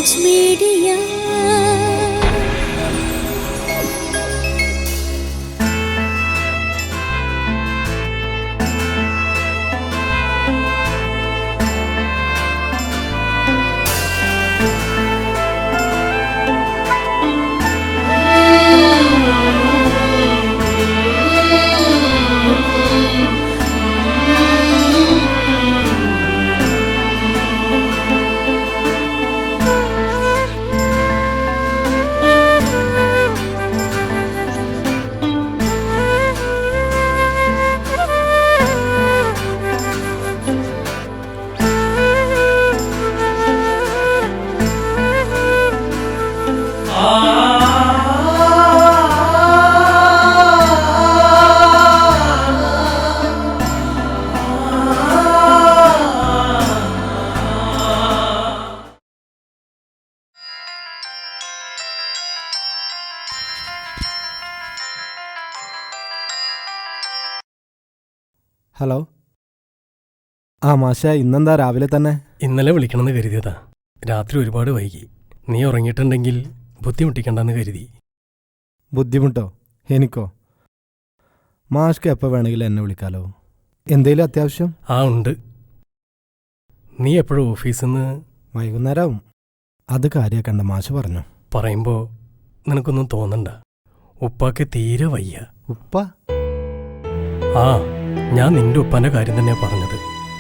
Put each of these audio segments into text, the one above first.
Village Media. Hello. മാഷ, ഇന്നെന്താ രാവിലെ തന്നെ? ഇന്നലെ വിളിക്കണമെന്ന് കരുതിയതാ. രാത്രി ഒരുപാട് വൈകി. നീ ഉറങ്ങിയിട്ടുണ്ടെങ്കിൽ ബുദ്ധിമുട്ടിക്കണ്ടെന്ന് കരുതി. ബുദ്ധിമുട്ടോ? എനിക്കോ? മാഷ്ക്ക് എപ്പോൾ വേണമെങ്കിലും എന്നെ വിളിക്കാലോ. എന്തേലും അത്യാവശ്യം? ഉണ്ട്. നീ എപ്പോഴും ഓഫീസിൽ നിന്ന്? വൈകുന്നേരമാവും. അത് കാര്യമാക്കണ്ട, മാഷ് പറഞ്ഞു. പറയുമ്പോൾ നിനക്കൊന്നും തോന്നണ്ട. ഉപ്പാക്ക് തീരെ വയ്യ. ഉപ്പ? ഞാൻ നിന്റെ ഉപ്പാന്റെ കാര്യം തന്നെയാ പറഞ്ഞത്.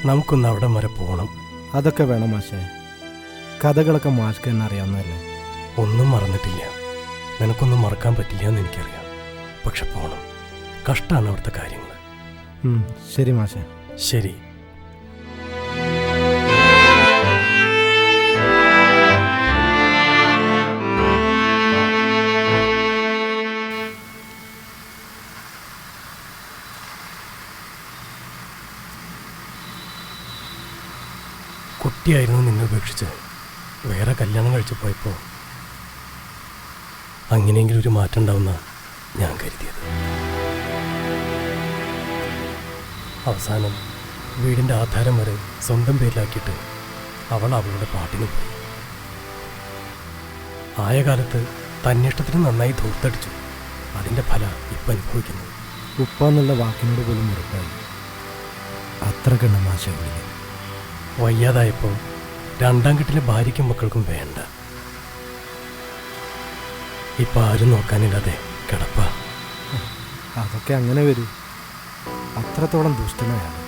നമുക്കൊന്ന് അവിടെ വരെ പോകണം. അതൊക്കെ വേണം മാഷേ. കഥകളൊക്കെ മാഷ്ക്ക് തന്നെ അറിയാവുന്നതല്ലേ. ഒന്നും മറന്നിട്ടില്ല. നിനക്കൊന്നും മറക്കാൻ പറ്റില്ല എന്ന് എനിക്കറിയാം. പക്ഷെ പോണം. കഷ്ടാണ് അവിടുത്തെ കാര്യങ്ങൾ. ശരി മാഷേ. ശരി. കുട്ടിയായിരുന്നു നിന്നെ ഉപേക്ഷിച്ച് വേറെ കല്യാണം കഴിച്ചു പോയപ്പോൾ അങ്ങനെയെങ്കിലും ഒരു മാറ്റം ഉണ്ടാവുന്ന ഞാൻ കരുതിയത്. അവസാനം വീടിൻ്റെ ആധാരം വരെ സ്വന്തം പേരിലാക്കിയിട്ട് അവൾ അവളുടെ പാട്ടിന് പോയി. ആയ കാലത്ത് തന്നിഷ്ടത്തിന് നന്നായി ധൂർത്തടിച്ചു. അതിൻ്റെ ഫലം ഇപ്പം അനുഭവിക്കുന്നു. ഉപ്പ എന്നുള്ള വാക്കിനോട് പോലും ഉറപ്പായി. അത്ര കണ്ട മാഷ വിളിക്കും. വയ്യാതായപ്പോൾ രണ്ടാം കെട്ടിലെ ഭാര്യയ്ക്കും മക്കൾക്കും വേണ്ട. ഇപ്പം ആരും നോക്കാനില്ലാതെ കിടപ്പ. അതൊക്കെ അങ്ങനെ വരും. അത്രത്തോളം ദുഷ്ടനായാണ്.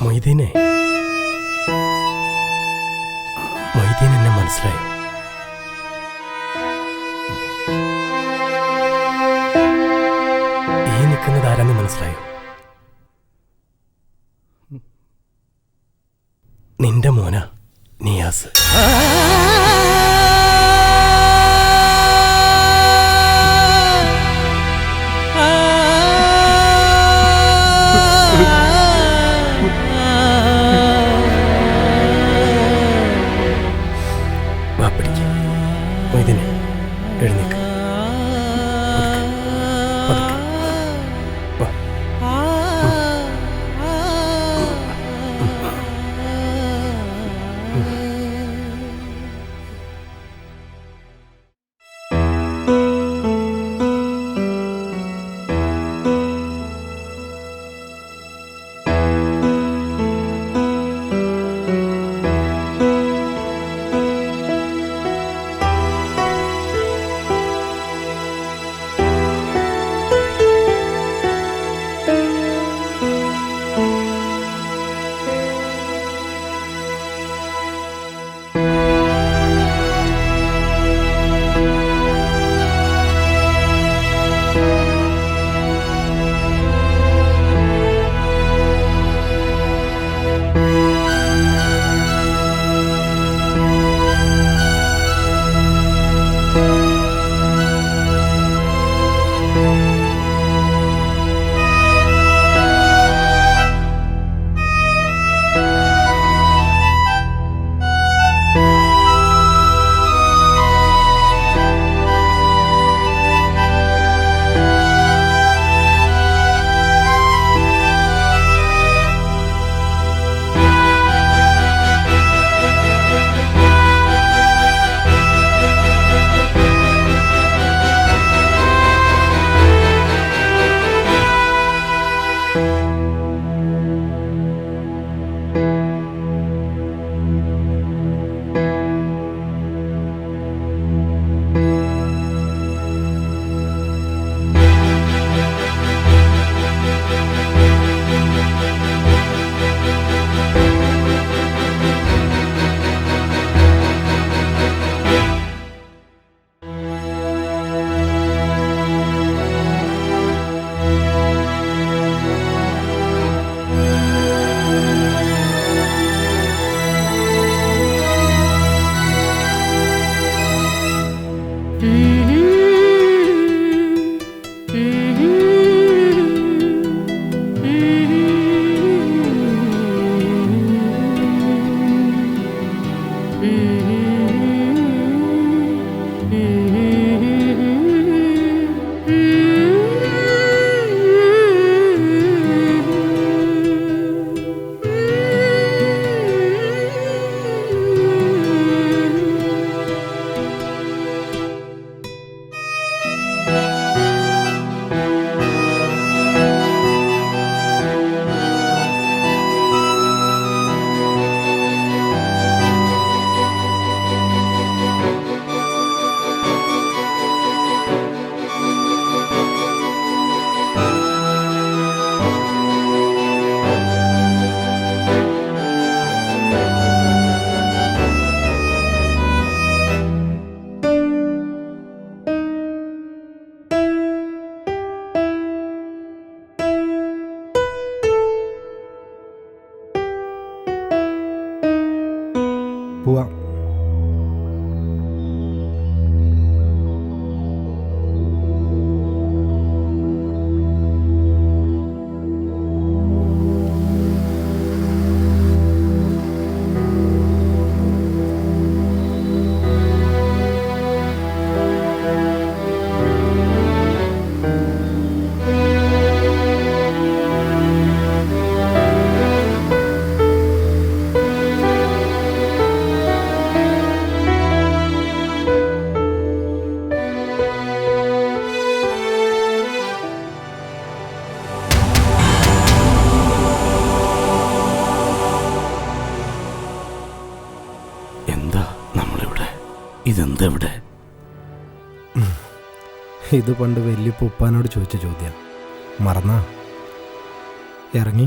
മൊയ്തീനെ, മൊയ്തീൻ എന്നെ മനസ്സിലായോ? ഈ നിൽക്കുന്നത് ആരാന്ന് മനസ്സിലായോ? നിന്റെ മോന നിയാസ്. ഇതെന്താ ഇവിടെ? ഇത് പണ്ട് വല്യപ്പ ഉപ്പാനോട് ചോദിച്ച ചോദ്യം. മറന്നാ? ഇറങ്ങി.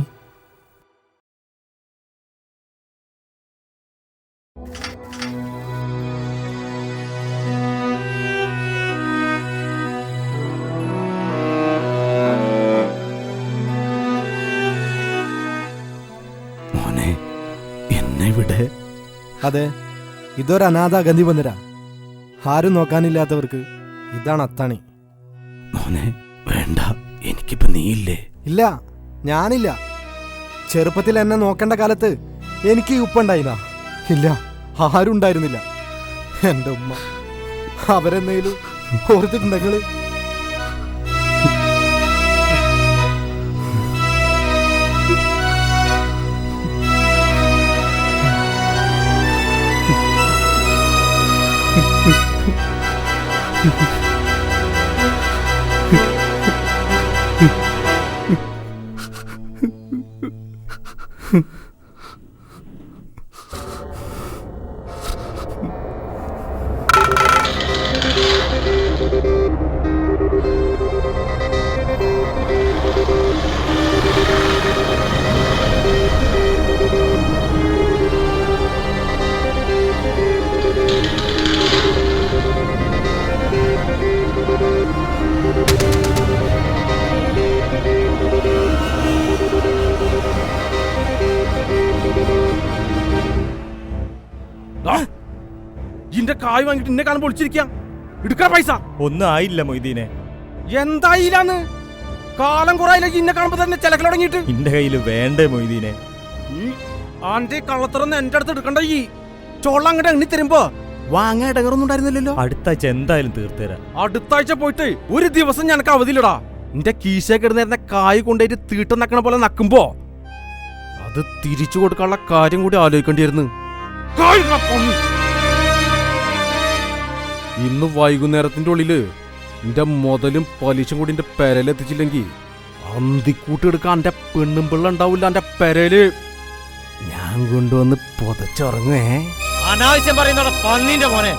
മോനെ, എന്നെ ഇവിടെ? അതെ, ഇതൊരു അനാഥ അഗന്തി വന്നരാ. ആരും നോക്കാനില്ലാത്തവർക്ക് ഇതാണ് അത്താണി. മോനെ വേണ്ട, എനിക്കിപ്പോ നീയില്ലേ? ഇല്ല, ഞാനില്ല. ചെറുപ്പത്തിൽ എന്നെ നോക്കേണ്ട കാലത്ത് എനിക്ക് ഈ ഉപ്പുണ്ടായില്ല. ഇല്ല, ആരും ഉണ്ടായിരുന്നില്ല. എൻ്റെ ഉമ്മ. അവരെന്നേലും ഓർത്തിട്ടുണ്ടെങ്കിൽ ഇന്റെ കായ് വാങ്ങിട്ട് ഇന്നെ കാണുമ്പോൾ ഒളിച്ചിരിക്കാം. എടുക്കാ പൈസ. ഒന്നും ആയില്ല മൊയ്തീനെ. എന്തായില്ലാന്ന്? കാലം കുറയില്ല ഇന്നെ കാണുമ്പോ തന്നെ ചിലക്കൽ തുടങ്ങിയിട്ട്. എന്റെ കയ്യിൽ വേണ്ടേ മൊയ്തീനെ? ആന്റെ കള്ളത്തറന്ന് എന്റെ അടുത്ത് എടുക്കണ്ട. ഈ ചോള അങ്ങോട്ട് എണ്ണി തരുമ്പോ വാങ്ങാൻ ഇടങ്ങറൊന്നും ഉണ്ടായിരുന്നില്ലല്ലോ. അടുത്ത ആഴ്ച എന്തായാലും തീർത്തരാം. അടുത്ത ആഴ്ച പോയിട്ട് ഒരു ദിവസം ഞനക്ക് അവധിയിലടാ. എന്റെ കീശ കിടന്നിരുന്ന കായ് കൊണ്ടുപോയിട്ട് തീട്ടം നക്കണ പോലെ നക്കുമ്പോ അത് തിരിച്ചു കൊടുക്കാനുള്ള കാര്യം കൂടി ആലോചിക്കേണ്ടിയിരുന്നു. ഇന്ന് വൈകുന്നേരത്തിന്റെ ഉള്ളില് എന്റെ മുതലും പലിശയും കൂടി എന്റെ പെരയിലെത്തിച്ചില്ലെങ്കിൽ അന്തിക്കൂട്ടെടുക്കാൻ എന്റെ പെണ്ണും പിള്ള ഉണ്ടാവില്ല എന്റെ പെരയില്. ഞാൻ കൊണ്ടുവന്ന് പൊതച്ചുറങ്ങേ. അനാവശ്യം പറയുന്ന പന്നീന്റെ മോനെ.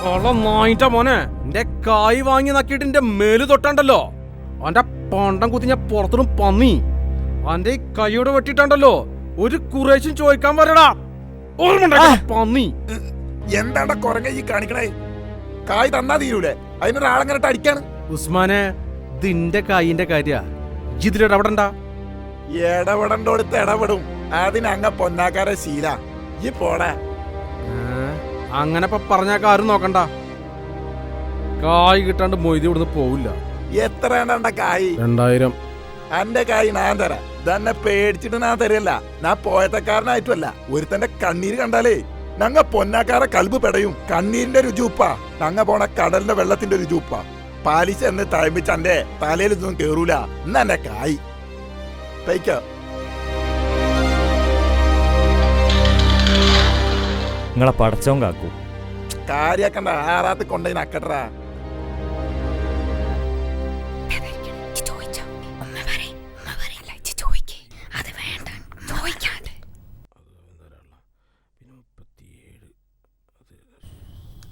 നായിന്റെ മോനെ, എന്റെ കായ് വാങ്ങി നക്കിയിട്ട് എന്റെ മേല് തൊട്ടാണ്ടല്ലോ അവന്റെ പണ്ടം കുത്തി ഞാൻ പുറത്തിടും പന്നി. അവന്റെ കൈയോട് വെട്ടിട്ടാണ്ടല്ലോ ഒരു കുറേശ്ശും ചോദിക്കാൻ വരടാ. പന്നി എന്താണ്ട കൊറങ്ങ ഈ കാണിക്കണേ? കായ് തന്നാ തീരൂലേ? അതിനൊരാളെങ്ങനെ അടിക്കാണ്? ഉസ്മാനെ, ഇതിന്റെ കായിന്റെ കാര്യ ഇതിലിടപെടണ്ട. ഇടപെടണ്ടോടുത്ത് ഇടപെടും. അതിനങ്ങ പൊന്നാക്കാരെ ശീല. ഈ പോടാ. അങ്ങനെ പറഞ്ഞ കാര്യം നോക്കണ്ട. കായ് കിട്ടാണ്ട് മൊയ്തി ഇവിടുന്ന് പോവില്ല. എത്ര എണ്ണ കായ്? 2000. എന്റെ കായ് ഞാൻ തരാം. തന്നെ പേടിച്ചിട്ട് ഞാൻ തരല്ല. ഞാൻ പോയത്തക്കാരനായിട്ടുമല്ല. ഒരുത്തന്റെ കണ്ണീര് കണ്ടാലേ ഞങ്ങ പൊന്നാക്കാരെ കൽബ് പെടയും. കണ്ണീരിന്റെ രുചിപ്പ ഞങ്ങ പോണ കടലിന്റെ വെള്ളത്തിന്റെ രുചിപ്പ. പാലിശ എന്ന് തഴമ്പിച്ച് എന്റെ തലയിൽ ഇതൊന്നും കേറൂല. എന്നാ എന്റെ കായ് തയ്ക്ക. നിങ്ങളെ പടച്ചോൻ കാക്കൂ. കാര്യാക്കണ്ട. ആറാത്ത് കൊണ്ടേ നക്കട്ടാ.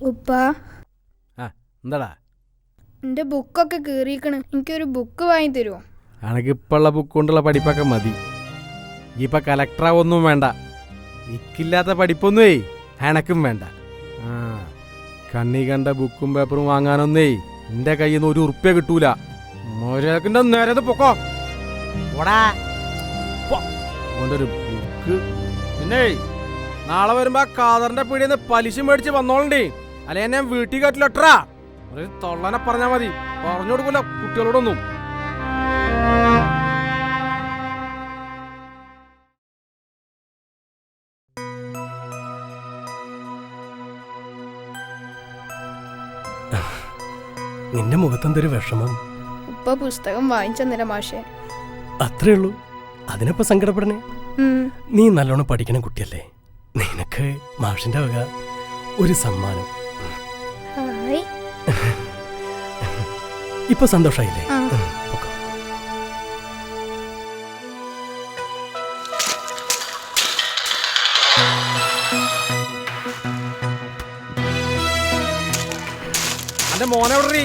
ഉപ്പ, എന്താടാ? എന്റെ ബുക്കൊക്കെ കീറിയിക്കണ്. എനിക്കൊരു ബുക്ക് വാങ്ങി തരുമോ? അനക്കിപ്പുള്ള ബുക്ക് കൊണ്ടുള്ള പഠിപ്പൊക്കെ മതി. ഇപ്പൊ കലക്ടറാവൊന്നും വേണ്ട. ഇക്കില്ലാത്ത പഠിപ്പൊന്നുമേ എനക്കും വേണ്ട. കണ്ണി കണ്ട ബുക്കും പേപ്പറും വാങ്ങാനൊന്നേ എന്റെ കയ്യിൽ നിന്ന് 1 ഉറുപ്പ്യ കിട്ടൂല. മോരക്കിന്റെ നേരെ പൊക്കോ. ഓന്റെ ഒരു ബുക്ക്. പിന്നെ നാളെ വരുമ്പോ കാതറിന്റെ പീടിയെന്ന് പലിശ മേടിച്ച് വന്നോളണ്ടേ. അല്ലെ ഞാൻ വീട്ടിൽ കയറ്റില്ലട്ടാ. ഒരു തൊള്ളനെ പറഞ്ഞാ മതി. പറഞ്ഞു കൊടുക്കൂല കുട്ടികളോടൊന്നും. നിന്റെ മുഖത്തെന്തൊരു വിഷമം? ഉപ്പ പുസ്തകം വാങ്ങിച്ചെന്നില്ല മാഷെ. അത്രേ ഉള്ളൂ. അതിനപ്പോ സങ്കടപ്പെടണേ. നീ നല്ലോണം പഠിക്കണ കുട്ടിയല്ലേ. നിനക്ക് മാഷിന്റെ വക ഒരു സമ്മാനം. ഹായ്. ഇപ്പൊ സന്തോഷായില്ലേ? എന്റെ മോനെ എവിടെ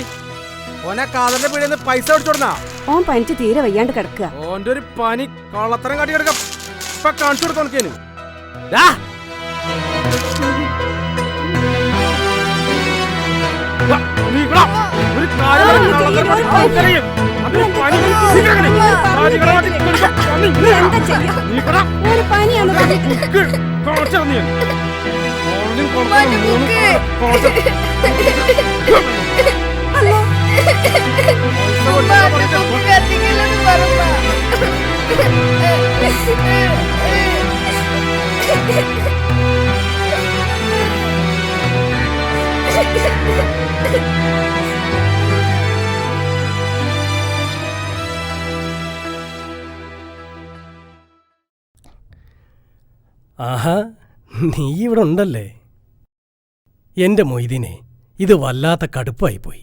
ഓനെ കാതറിന്റെ പീടിയെന്ന് പൈസ മേടിച്ചോടുന്നാ ഓൻ പനിച്ച് തീരെ വയ്യാണ്ട് കിടക്കുക. ഓന്റെ ഒരു പനി കള്ളത്തരം കാട്ടി കിടക്കാം ഇപ്പൊ കാണിച്ചു കൊടുത്തു നോക്കിയേന് ഒരു പനിയാണ് ആഹാ, നീ ഇവിടെ ഉണ്ടല്ലേ? എന്റെ മൊയ്തീനെ, ഇത് വല്ലാത്ത കടുപ്പായിപ്പോയി.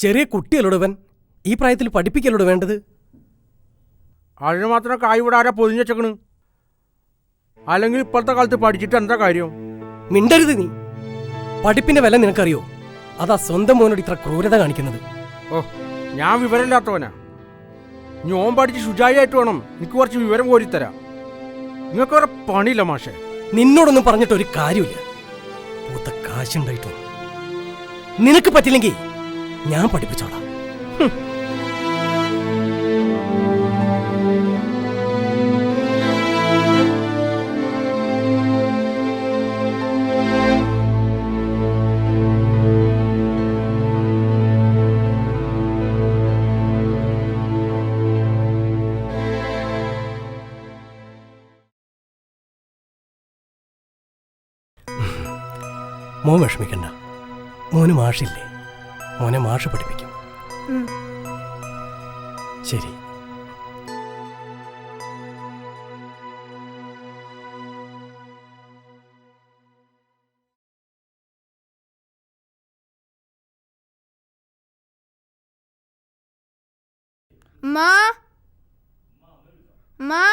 ചെറിയ കുട്ടിയല്ലോടുവൻ, ഈ പ്രായത്തിൽ പഠിപ്പിക്കലോട് വേണ്ടത്. അതിന് മാത്രം കായ് വിടാരെ പൊതിഞ്ഞു വെച്ചേക്കണ്. അല്ലെങ്കിൽ ഇപ്പോഴത്തെ കാലത്ത് പഠിച്ചിട്ട് എന്താ കാര്യം? മിണ്ടരുത് നീ. പഠിപ്പിന്റെ വില നിനക്കറിയോ? അതാ സ്വന്തം മോനോട് ഇത്ര ക്രൂരത കാണിക്കുന്നത്. ഓ, ഞാൻ വിവരമില്ലാത്തവനാ. ഞാൻ പഠിച്ച് ശുചായിട്ട് വേണം എനിക്ക് കുറച്ച് വിവരം കോരിത്തരാം. നിങ്ങൾക്ക് വേറെ പണിയില്ല മാഷെ. നിന്നോടൊന്നും പറഞ്ഞിട്ട് ഒരു കാര്യമില്ല. പൂത്ത കാശുണ്ടായിട്ടോ നിനക്ക് പറ്റില്ലെങ്കിൽ ഞാൻ പഠിപ്പിച്ചോളാം. മോൻ വിഷമിക്കണ്ട. മോന് മാഷില്ലേ? മോനെ മാഷ് പഠിപ്പിക്കും. ശരി. മാ മാ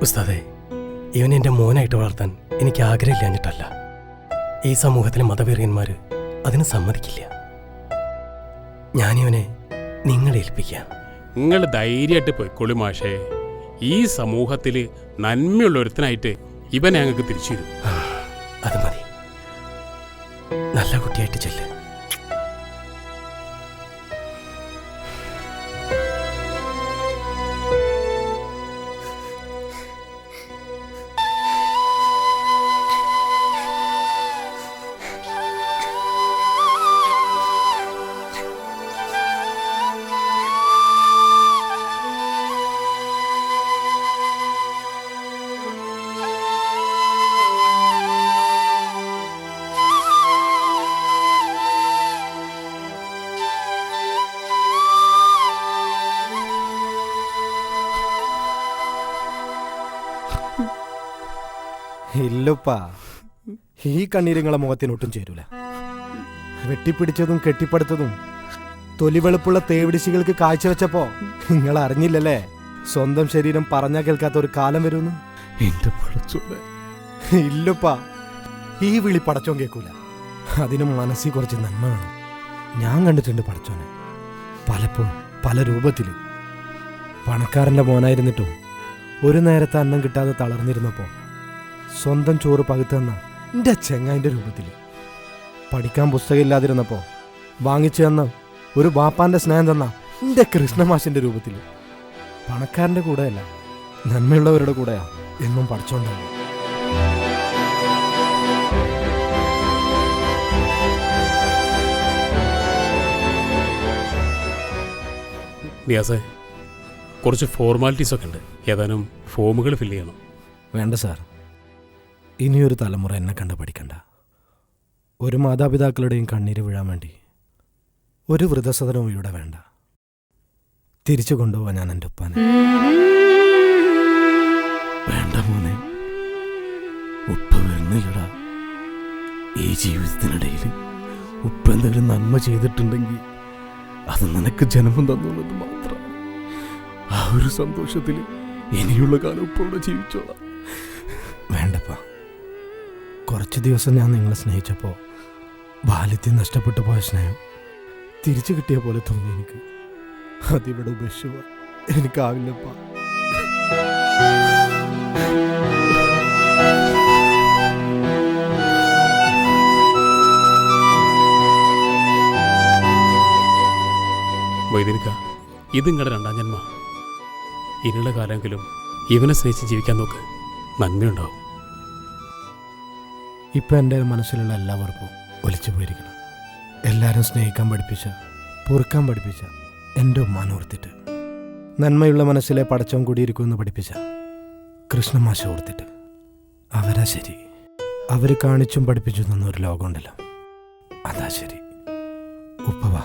ഉസ്താദേ, ഇവൻ എൻ്റെ മോനായിട്ട് വളർത്താൻ എനിക്ക് ആഗ്രഹമില്ലാഞ്ഞിട്ടല്ല. ഈ സമൂഹത്തിലെ മതവെറിയന്മാര് അതിന് സമ്മതിക്കില്ല. ഞാനിവനെ നിങ്ങളെ ഏൽപ്പിക്കാം. നിങ്ങൾ ധൈര്യമായിട്ട് പോയിക്കോളി മാഷേ. ഈ സമൂഹത്തിൽ നന്മയുള്ള ഒരുത്തനായിട്ട് ഇവനെ ഞങ്ങൾക്ക് തിരിച്ചു തരും. അത് മതി. നല്ല കുട്ടിയായിട്ട് ചെല്ല്. ഇല്ലപ്പാ, ഈ കണ്ണീരുങ്ങളെ മുഖത്തിനൊട്ടും ചേരൂല. വെട്ടിപ്പിടിച്ചതും കെട്ടിപ്പടുത്തതും തൊലിവെളുപ്പുള്ള തേവിടിശികൾക്ക് കാഴ്ചവെച്ചപ്പോ നിങ്ങൾ അറിഞ്ഞില്ലല്ലേ സ്വന്തം ശരീരം പറഞ്ഞാ കേൾക്കാത്ത ഒരു കാലം വരുമെന്ന്. ഇല്ലപ്പാ, ഈ വിളി പടച്ചോൻ കേൾക്കൂല. അതിനും മനസ്സിൽ കുറച്ച് നന്മ വേണം. ഞാൻ കണ്ടിട്ടുണ്ട് പടച്ചോനെ പലപ്പോഴും പല രൂപത്തില്. പണക്കാരൻ്റെ മോനായിരുന്നിട്ടും ഒരു നേരത്തെ അന്നം കിട്ടാതെ തളർന്നിരുന്നപ്പോൾ സ്വന്തം ചോറ് പകുത്തെന്ന എൻ്റെ ചെങ്ങായിൻ്റെ രൂപത്തിൽ, പഠിക്കാൻ പുസ്തകമില്ലാതിരുന്നപ്പോൾ വാങ്ങിച്ചു തന്ന ഒരു ബാപ്പാൻ്റെ സ്നേഹം തന്ന എൻ്റെ കൃഷ്ണമാഷിൻ്റെ രൂപത്തിൽ, പണക്കാരൻ്റെ കൂടെയല്ല നന്മയുള്ളവരുടെ കൂടെയാ എന്നും പഠിച്ചോണ്ടാവും. നിയാസേ, കുറച്ച് ഫോർമാലിറ്റീസ് ഒക്കെ ഉണ്ട്. ഏതാനും ഫോമുകൾ ഫില്ല് ചെയ്യണം. വേണ്ട സാർ, ഇനിയൊരു തലമുറ എന്നെ കണ്ട് പഠിക്കണ്ട. ഒരു മാതാപിതാക്കളുടെയും കണ്ണീര് വീഴാൻ വേണ്ടി ഒരു വൃദ്ധസദനവും ഇവിടെ വേണ്ട. തിരിച്ചു കൊണ്ടുപോവാൻ ഞാൻ എൻ്റെ ഉപ്പാനെ. വേണ്ട മോനെ, ഉപ്പ വരുന്നയിടാ. ഈ ജീവിതത്തിനിടയിൽ ഉപ്പ എന്തെങ്കിലും നന്മ ചെയ്തിട്ടുണ്ടെങ്കിൽ അത് നിനക്ക് ജന്മം തന്നുള്ളത് മാത്രമാണ്. ആ ഒരു സന്തോഷത്തിൽ ഇനിയുള്ള കാലം ഉപ്പോടെ ജീവിച്ചോളാം. വേണ്ടപ്പാ, കുറച്ച് ദിവസം ഞാൻ നിങ്ങളെ സ്നേഹിച്ചപ്പോൾ ബാല്യത്തിൽ നഷ്ടപ്പെട്ടു പോയ സ്നേഹം തിരിച്ചു കിട്ടിയ പോലെ തോന്നി എനിക്ക്. അതിവിടെ ഉപേക്ഷിക്കുക എനിക്കാവില്ലപ്പാ. വൈദിനിക്ക, ഇത് നിങ്ങളുടെ രണ്ടാം ജന്മ. ഇനിയുള്ള കാലമെങ്കിലും ഇവനെ സ്നേഹിച്ച് ജീവിക്കാൻ നോക്ക്. നന്മയുണ്ടാവും. ഇപ്പം എൻ്റെ മനസ്സിലുള്ള എല്ലാ വെറുപ്പും ഒലിച്ചു പോയിരിക്കണം. എല്ലാവരും സ്നേഹിക്കാൻ പഠിപ്പിച്ച, പൊറുക്കാൻ പഠിപ്പിച്ച എൻ്റെ ഉമ്മാനെ ഓർത്തിട്ട്, നന്മയുള്ള മനസ്സിലെ പടച്ചവൻ കൂടിയിരിക്കുമെന്ന് പഠിപ്പിച്ച കൃഷ്ണമാശ ഓർത്തിട്ട്, അവരാ ശരി. അവർ കാണിച്ചും പഠിപ്പിച്ചു തന്ന ഒരു ലോകമുണ്ടല്ലോ, അതാ ശരി. ഉപ്പവാ.